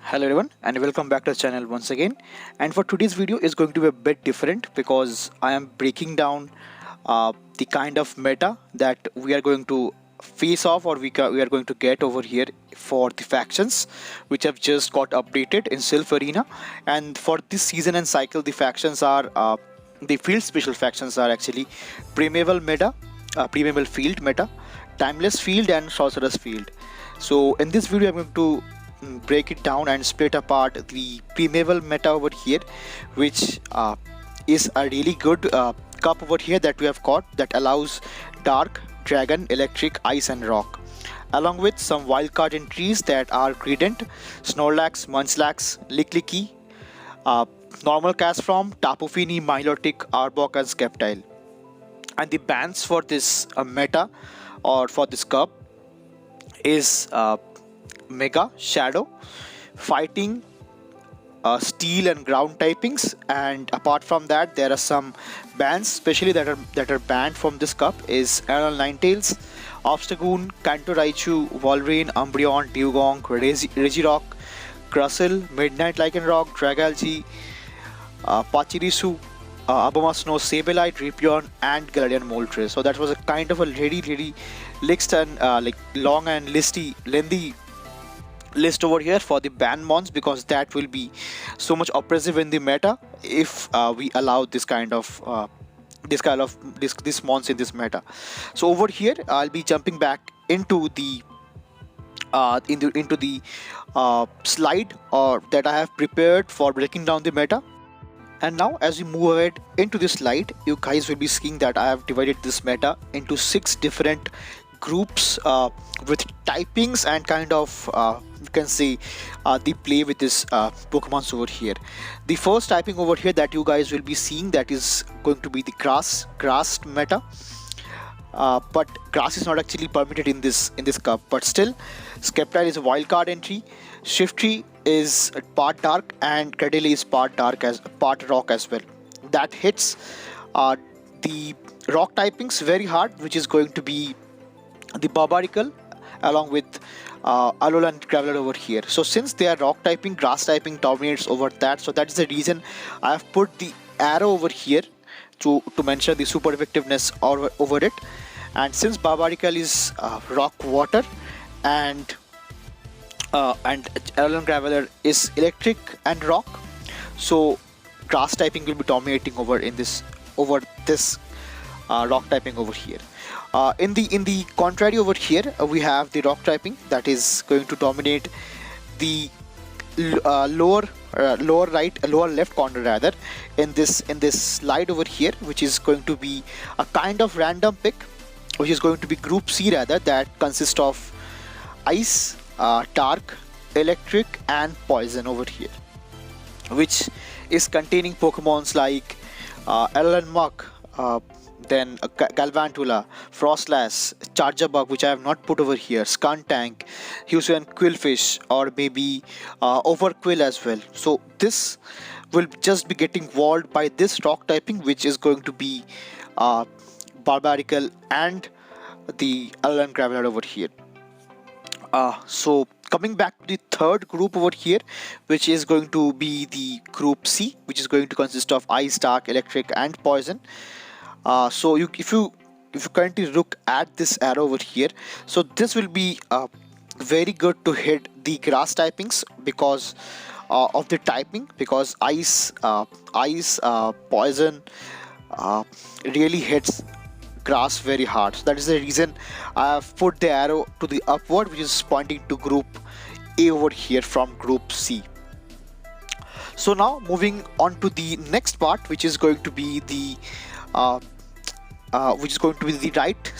Hello everyone and welcome back to the channel once again. And for today's video is going to be a bit different because I am breaking down the kind of meta that we are going to face off, or we are going to get over here for the factions which have just got updated in Silpharena. And for this season and cycle, the factions are the field special factions are actually PRIMEVAL meta, PRIMEVAL field meta, timeless field and sorcerer's field. So in this video I'm going to break it down and split apart the PRIMEVAL meta over here, which is a really good cup over here that we have got that allows dark, dragon, electric, ice and rock, along with some wildcard entries that are Gradient, Snorlax, Munchlax, Licklicky, normal cast from Tapu Fini, Milotic, Arbok and Sceptile. And the bans for this meta or for this cup is Mega, Shadow, Fighting, Steel and Ground typings, and apart from that there are some bans especially that are banned from this cup is Aeronal Ninetales, Obstagoon, Kanto Raichu, Volrain, Umbreon, Dewgong, Regirock, Crustle, Midnight Lycanroc, Dragalge, Pachirisu, Abomasnow, Sableye, Drapion and Galarian Moltres. So that was a kind of a really list and like long and lengthy list over here for the ban mons, because that will be so much oppressive in the meta if we allow this mons in this meta. So over here I'll be jumping back into the slide that I have prepared for breaking down the meta. And now as we move ahead into this slide, you guys will be seeing that I have divided this meta into 6 different groups with typings and kind of you can see the play with this Pokemons over here. The first typing over here that you guys will be seeing, that is going to be the grass meta, but grass is not actually permitted in this cup, but still Sceptile is a wildcard entry, Shiftry is part dark and Cradily is part rock as well. That hits the rock typings very hard, which is going to be the Barbarical along with Alola and Graveler over here. So since they are rock typing, grass typing dominates over that, so that is the reason I have put the arrow over here to mention the super effectiveness over it. And since Barbarical is rock water and Alolan Graveler is electric and rock, so grass typing will be dominating over this rock typing over here. In the contrary over here we have the rock typing that is going to dominate the lower left corner rather in this slide over here, which is going to be a kind of random pick, which is going to be group C rather, that consists of ice, dark, electric and poison over here, which is containing Pokemons like Alolan Muk, then Galvantula, Frostlass, Charjabug, which I have not put over here, Skuntank, Hisuian Quillfish, or maybe Overquill as well. So this will just be getting walled by this rock typing, which is going to be Barbarical and the Alolan Graveler over here. So coming back to the third group over here, which is going to be the group C, which is going to consist of ice, dark, electric and poison. So if you currently look at this arrow over here, so this will be very good to hit the grass typings because of the typing, because ice, poison really hits grass very hard. So that is the reason I have put the arrow to the upward, which is pointing to group A over here from group C. So now moving on to the next part, which is going to be the right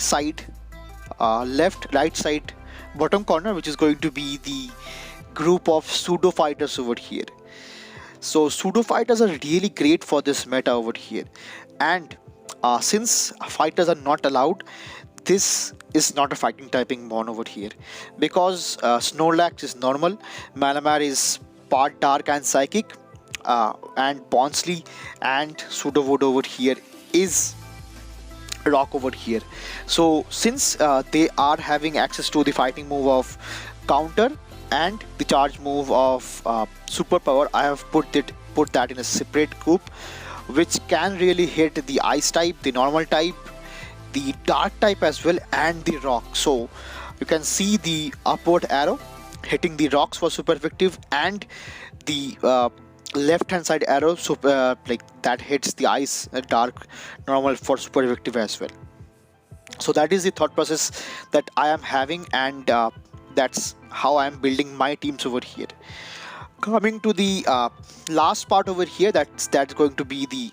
side bottom corner, which is going to be the group of pseudo fighters over here. So pseudo fighters are really great for this meta over here, and since fighters are not allowed, this is not a fighting typing mon over here, because Snorlax is normal, Malamar is part dark and psychic, and Bonsly and Sudowoodo over here is rock over here. So since they are having access to the fighting move of counter, and the charge move of superpower, I have put that in a separate group, which can really hit the ice type, the normal type, the dark type as well, and the rock. So you can see the upward arrow hitting the rocks for super effective, and the left hand side arrow, so like that hits the ice, dark, normal for super effective as well. So that is the thought process that I am having, and that's how I am building my teams over here. Coming to the last part over here, that's going to be the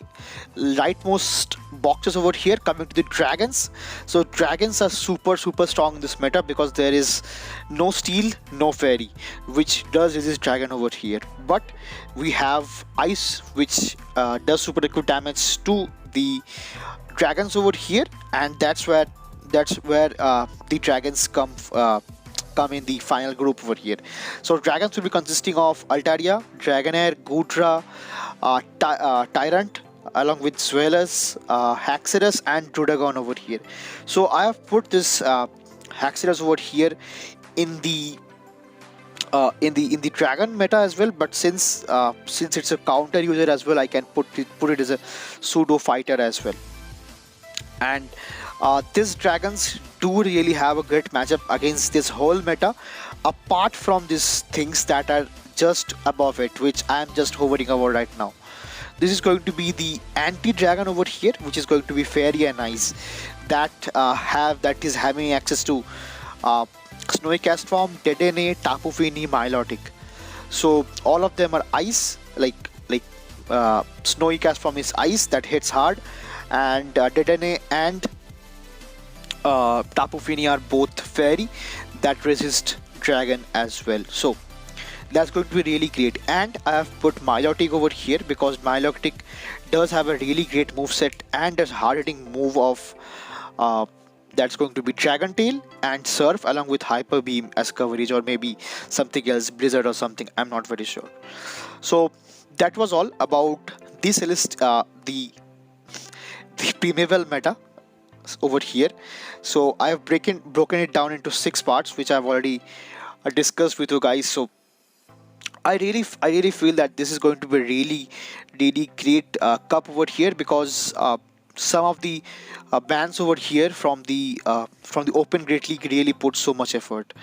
rightmost boxes over here. Coming to the dragons, so dragons are super strong in this meta because there is no steel, no fairy, which does resist dragon over here. But we have ice, which does super equip damage to the dragons over here, and that's where the dragons come in the final group over here. So dragons will be consisting of Altaria, Dragonair, Goodra, Tyrant, along with Zweilous, Haxorus, and Drudagon over here. So I have put this Haxorus over here in the dragon meta as well, but since it's a counter user as well, I can put it as a pseudo fighter as well. And these dragons do really have a great matchup against this whole meta, apart from these things that are just above it, which I am just hovering over right now. This is going to be the anti-dragon over here, which is going to be fairy and ice, that is having access to Snowy Cast Form, Dedenne, Tapu Fini, Milotic. So all of them are ice, like Snowy Cast Form is ice, that hits hard, and Dedenne and Tapu Fini are both fairy, that resist dragon as well. So that's going to be really great. And I have put Milotic over here because Milotic does have a really great moveset and a hard hitting move of that's going to be Dragon Tail and Surf, along with Hyper Beam as coverage, or maybe something else, Blizzard or something, I'm not very sure. So that was all about this list, the PRIMEVAL meta over here. So I have broken it down into 6 parts, which I've already discussed with you guys. So I really feel that this is going to be a really great cup over here, because some of the bans over here from the Open Great League really put so much effort.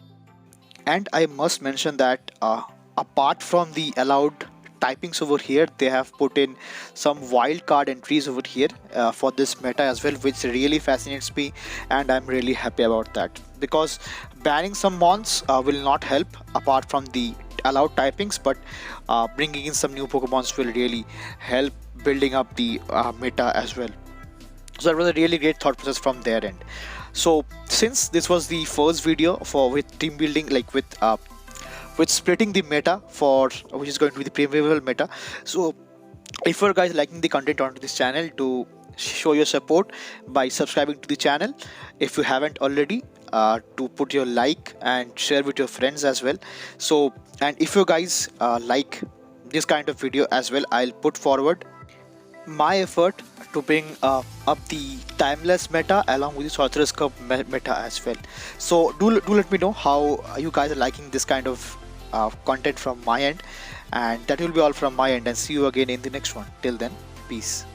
And I must mention that apart from the allowed typings over here, they have put in some wild card entries over here for this meta as well, which really fascinates me, and I'm really happy about that, because banning some mons will not help apart from the allowed typings, but bringing in some new Pokemons will really help building up the meta as well. So that was a really great thought process from their end. So since this was the first video with team building, like with splitting the meta for which is going to be the PRIMEVAL meta, so if you guys liking the content onto this channel, to show your support by subscribing to the channel if you haven't already, to put your like and share with your friends as well. So, and if you guys like this kind of video as well, I'll put forward my effort to bring up the timeless meta along with the Sorcerer's Cup meta as well. So do let me know how you guys are liking this kind of content from my end, and that will be all from my end, and see you again in the next one. Till then, peace.